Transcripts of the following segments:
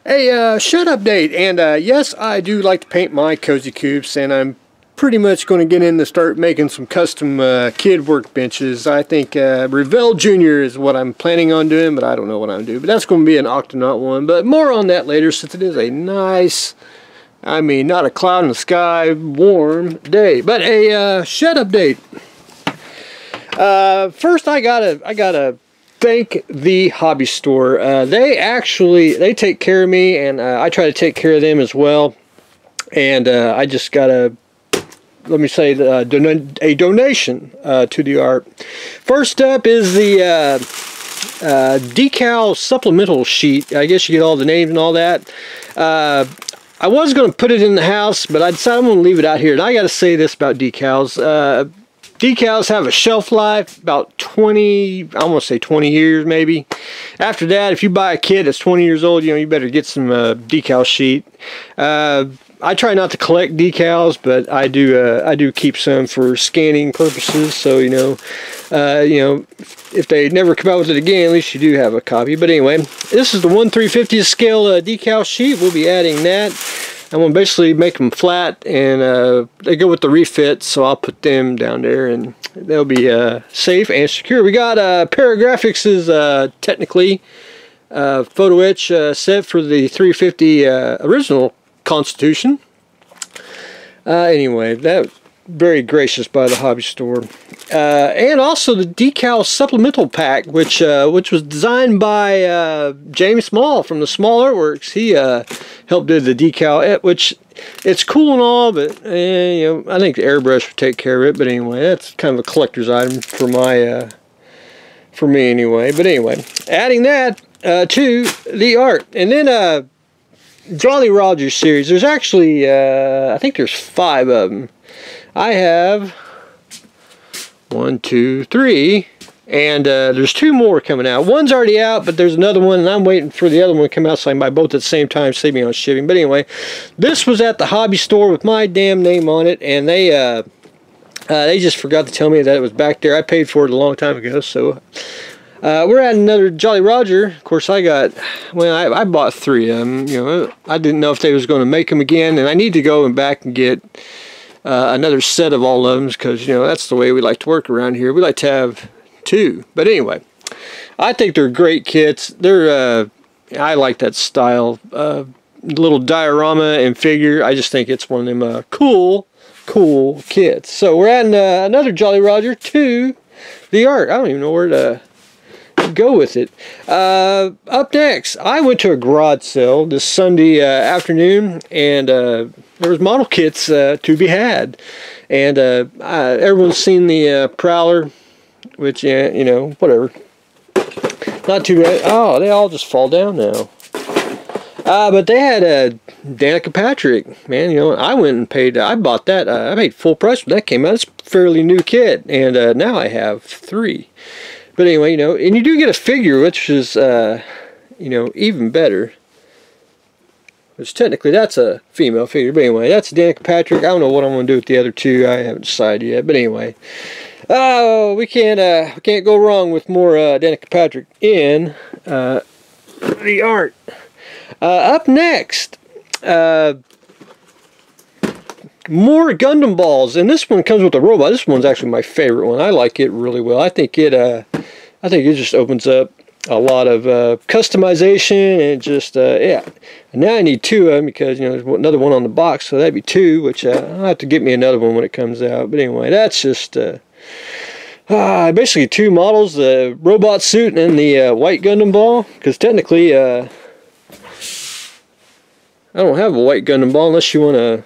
Hey, shed update, and yes, I do like to paint my cozy coops, and I'm pretty much going to get in to start making some custom kid workbenches. I think Revell Jr. is what I'm planning on doing, but I don't know what I'm doing. But that's going to be an Octonaut one, but more on that later, since it is a nice, I mean, not a cloud in the sky, warm day. But a shed update. First, I gotta thank the hobby store. They take care of me, and I try to take care of them as well. And I just gotta, let me say, a donation to the art. First up is the decal supplemental sheet. I guess you get all the names and all that. I was going to put it in the house, but I decided I'm going to leave it out here. And I got to say this about decals. Decals have a shelf life about 20, I want to say 20 years maybe. After that, if you buy a kit that's 20 years old, you better get some decal sheet. I try not to collect decals, but I do keep some for scanning purposes. So if they never come out with it again, at least you do have a copy. But anyway, this is the 1/350th scale decal sheet. We'll be adding that. I'm going to basically make them flat, and they go with the refits, so I'll put them down there, and they'll be safe and secure. We got Paragraphics is technically photo etch set for the 350 original Constitution. Anyway, that very gracious by the hobby store. And also the decal supplemental pack, which was designed by James Small from the Small Artworks. He helped do the decal, which it's cool and all, but I think the airbrush would take care of it. But anyway, that's kind of a collector's item for me anyway. But anyway, adding that to the art, and then Jolly Roger series. There's actually I think there's 5 of them. I have 1, 2, 3, and there's 2 more coming out. One's already out, but there's another one, and I'm waiting for the other one to come out so I can buy both at the same time, save me on shipping. But anyway, this was at the hobby store with my damn name on it, and they just forgot to tell me that it was back there. I paid for it a long time ago, so we're at another Jolly Roger. Of course, I bought 3 of them. I didn't know if they was going to make them again, and I need to go back and get another set of all of them, because that's the way we like to work around here. We like to have 2. But anyway, I think they're great kits. They're I like that style, little diorama and figure. I just think it's one of them cool kits. So we're adding another Jolly Roger to the art. I don't even know where to go with it. Up next, I went to a garage sale this Sunday afternoon, and there was model kits to be had, and everyone's seen the Prowler, which whatever, not too bad. Oh, they all just fall down now. But they had Danica Patrick, man. I went and paid. I bought that. I paid full price when that came out. It's a fairly new kit, and now I have 3. But anyway, and you do get a figure, which is, even better. Which technically that's a female figure. But anyway, that's Danica Patrick. I don't know what I'm going to do with the other 2. I haven't decided yet. But anyway, oh, we can't go wrong with more Danica Patrick in the art. Up next, more Gundam balls, and this one comes with a robot. This one's actually my favorite one. I like it really well. I think it just opens up a lot of customization, and just yeah. And now I need 2 of them, because there's another one on the box, so that'd be 2. Which I'll have to get me another one when it comes out. But anyway, that's just basically 2 models: the robot suit and the white Gundam ball. Because technically, I don't have a white Gundam ball unless you want to.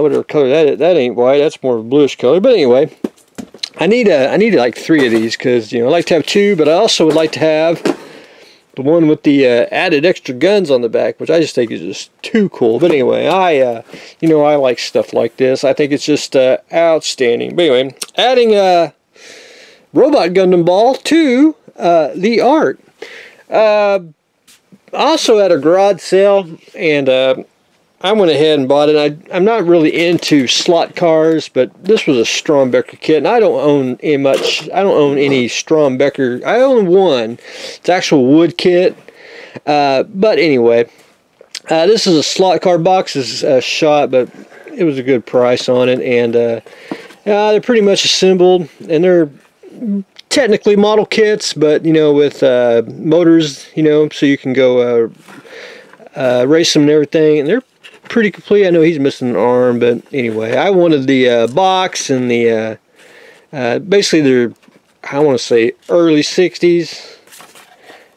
Whatever color that ain't white, that's more of a bluish color. But anyway, I need like 3 of these, because I like to have 2, but I also would like to have the one with the added extra guns on the back, which I just think is just too cool. But anyway, I like stuff like this. I think it's just outstanding. But anyway, adding Robot Gundam ball to the art. Also at a garage sale, and I went ahead and bought it. I'm not really into slot cars, but this was a Strombecker kit, and I don't own any Strombecker. I own one. It's an actual wood kit. But anyway, this is a slot car box. This is shot, but it was a good price on it, and they're pretty much assembled, and they're technically model kits, but you know, with motors, you know, so you can go race them and everything, and they're pretty complete. I know he's missing an arm, but anyway, I wanted the box and the basically they're, I want to say early 60s,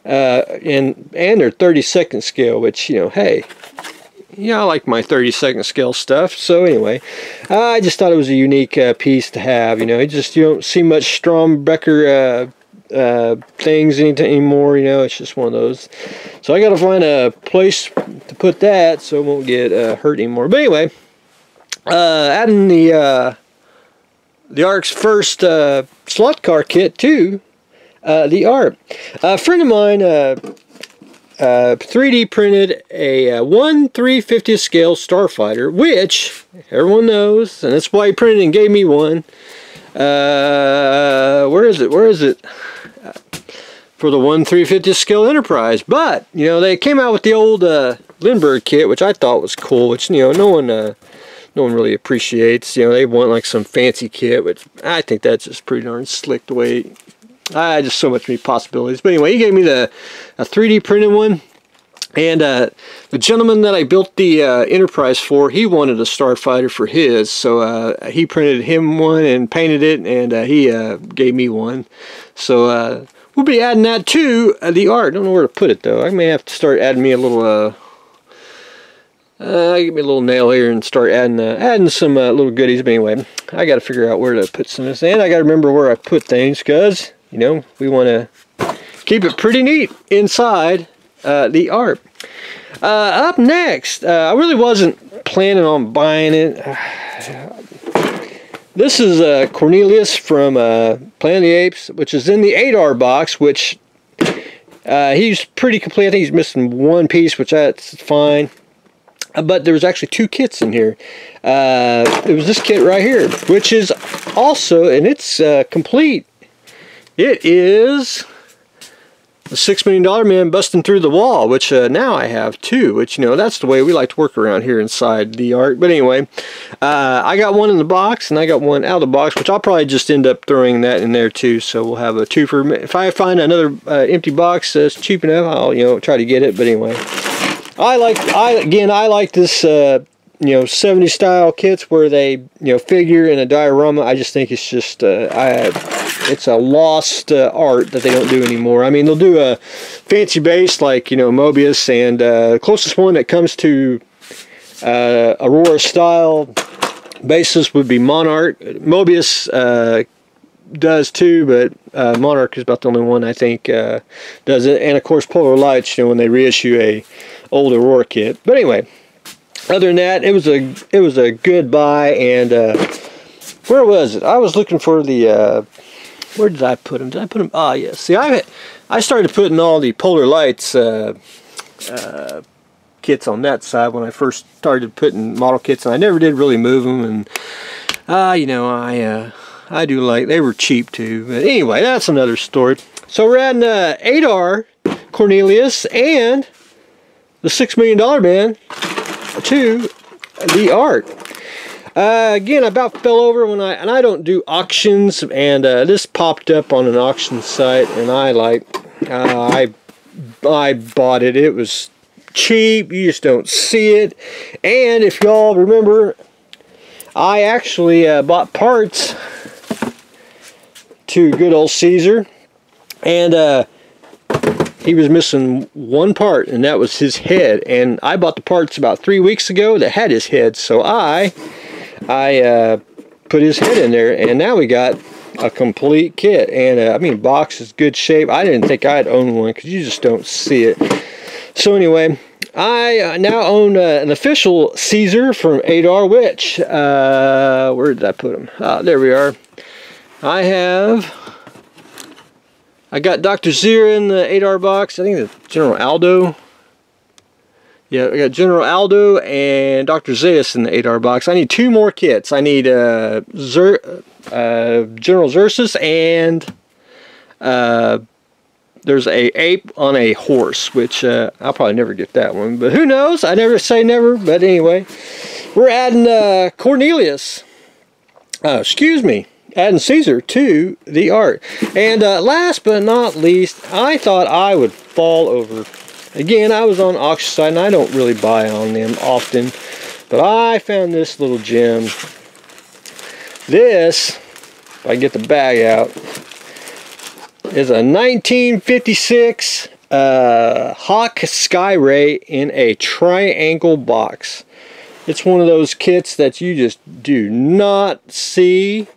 and they're 32nd scale, which, you know, hey, yeah, I like my 32nd scale stuff. So anyway, I just thought it was a unique piece to have. You know, you don't see much Strombecker things anymore. You know, it's just one of those. So I got to find a place to put that so it won't get hurt anymore. But anyway, adding the ARC's first slot car kit to the ARC. A friend of mine 3D printed a 1/350th scale Starfighter, which everyone knows, and that's why he printed and gave me one. Where is it? For the 1/350th scale Enterprise. But you know, they came out with the old Lindbergh kit, which I thought was cool. Which, you know, no one really appreciates. You know, they want like some fancy kit, which I think that's just pretty darn slick the way. Just so much many possibilities. But anyway, he gave me a 3D printed one, and the gentleman that I built the Enterprise for, he wanted a Starfighter for his, so he printed him one and painted it, and he gave me one. So we'll be adding that to the ARC. Don't know where to put it though. I may have to start adding me a little give me a little nail here and start adding some little goodies. But anyway, I got to figure out where to put some of this, and I got to remember where I put things, because you know, we want to keep it pretty neat inside the ARC. Up next, I really wasn't planning on buying it. This is Cornelius from Planet of the Apes, which is in the 8R box, which he's pretty complete. I think he's missing one piece, which that's fine. But there was actually two kits in here. It was this kit right here, which is also, and it's complete. It is the $6 Million Man busting through the wall, which now I have too, which, you know, that's the way we like to work around here inside the ARC. But anyway, I got one in the box and I got one out of the box, which I'll probably just end up throwing that in there too. So we'll have a two for, if I find another empty box that's cheap enough, I'll, you know, try to get it. But anyway, I like this you know, 70s style kits where they, you know, figure in a diorama. I just think it's just it's a lost art that they don't do anymore. I mean, they'll do a fancy base like, you know, Mobius, and the closest one that comes to Aurora style bases would be Monarch. Mobius does too, but Monarch is about the only one I think does it. And of course, Polar Lights, you know, when they reissue a old Aurora kit. But anyway, other than that, it was a good buy. And where was it? I was looking for the where did I put them? Did I put them? Ah, yes. See, I started putting all the Polar Lights kits on that side when I first started putting model kits, and I never did really move them. And you know, I do like, they were cheap too. But anyway, that's another story. So we're adding 8R Cornelius and the $6 Million Man to the ARC. Again, I about fell over when I don't do auctions, and this popped up on an auction site, and I bought it. It was cheap. You just don't see it. And if y'all remember, I actually bought parts to good old Caesar, and he was missing one part, and that was his head. And I bought the parts about 3 weeks ago that had his head, so I put his head in there, and now we got a complete kit. And I mean, box is good shape. I didn't think I'd own one because you just don't see it. So anyway, I now own an official Caesar from 8R, which where did I put him? There we are. I got Dr. Zira in the 8R box. I think it's General Aldo. Yeah, I got General Aldo and Dr. Zaius in the 8R box. I need two more kits. I need General Xerxes and there's a ape on a horse, which I'll probably never get that one, but who knows? I never say never. But anyway, we're adding Cornelius. Adding Caesar to the art. And last but not least, I thought I would fall over. Again, I was on auction site, and I don't really buy on them often, but I found this little gem. This, if I can get the bag out, is a 1956 Hawk Skyray in a triangle box. It's one of those kits that you just do not see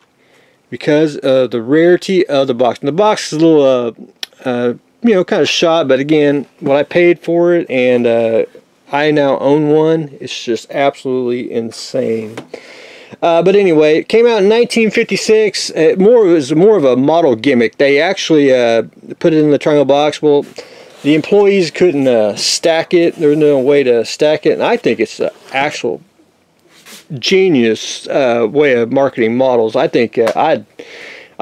because of the rarity of the box. And the box is a little, you know, kind of shot, but again, what I paid for it, and I now own one. It's just absolutely insane. But anyway, it came out in 1956. It was more of a model gimmick. They actually put it in the triangle box. Well, the employees couldn't stack it. There was no way to stack it, and I think it's an actual genius way of marketing models. I think I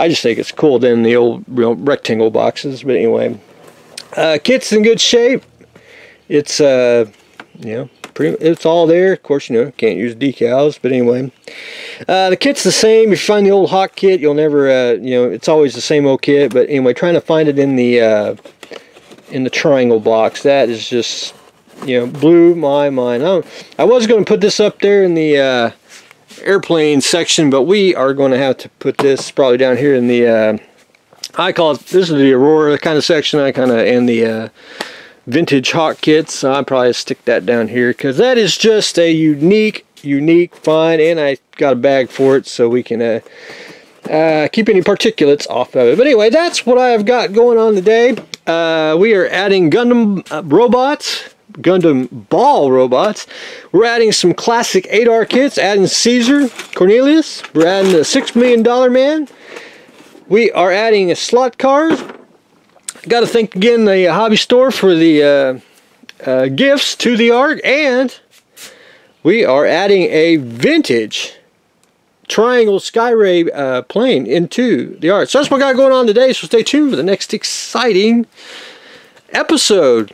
just think it's cooler than the old real rectangle boxes. But anyway, kit's in good shape. It's you know, it's all there. Of course, you know, can't use decals. But anyway, the kit's the same. If you find the old Hawk kit, you'll never you know, it's always the same old kit. But anyway, trying to find it in the triangle box, that is just, you know, blew my mind. I was going to put this up there in the airplane section, but we are going to have to put this probably down here in the I call it, this is the Aurora kind of section. I kind of, and the vintage Hawk kits, so I'll probably stick that down here because that is just a unique find, and I got a bag for it so we can keep any particulates off of it. But anyway, that's what I've got going on today. We are adding Gundam robots, Gundam ball robots. We're adding some classic 8R kits, adding Caesar, Cornelius. We're adding the $6 Million Man. We are adding slot cars. Got to thank again the hobby store for the gifts to the art, and we are adding a vintage triangle Skyray plane into the art. So that's what I got going on today, so stay tuned for the next exciting episode.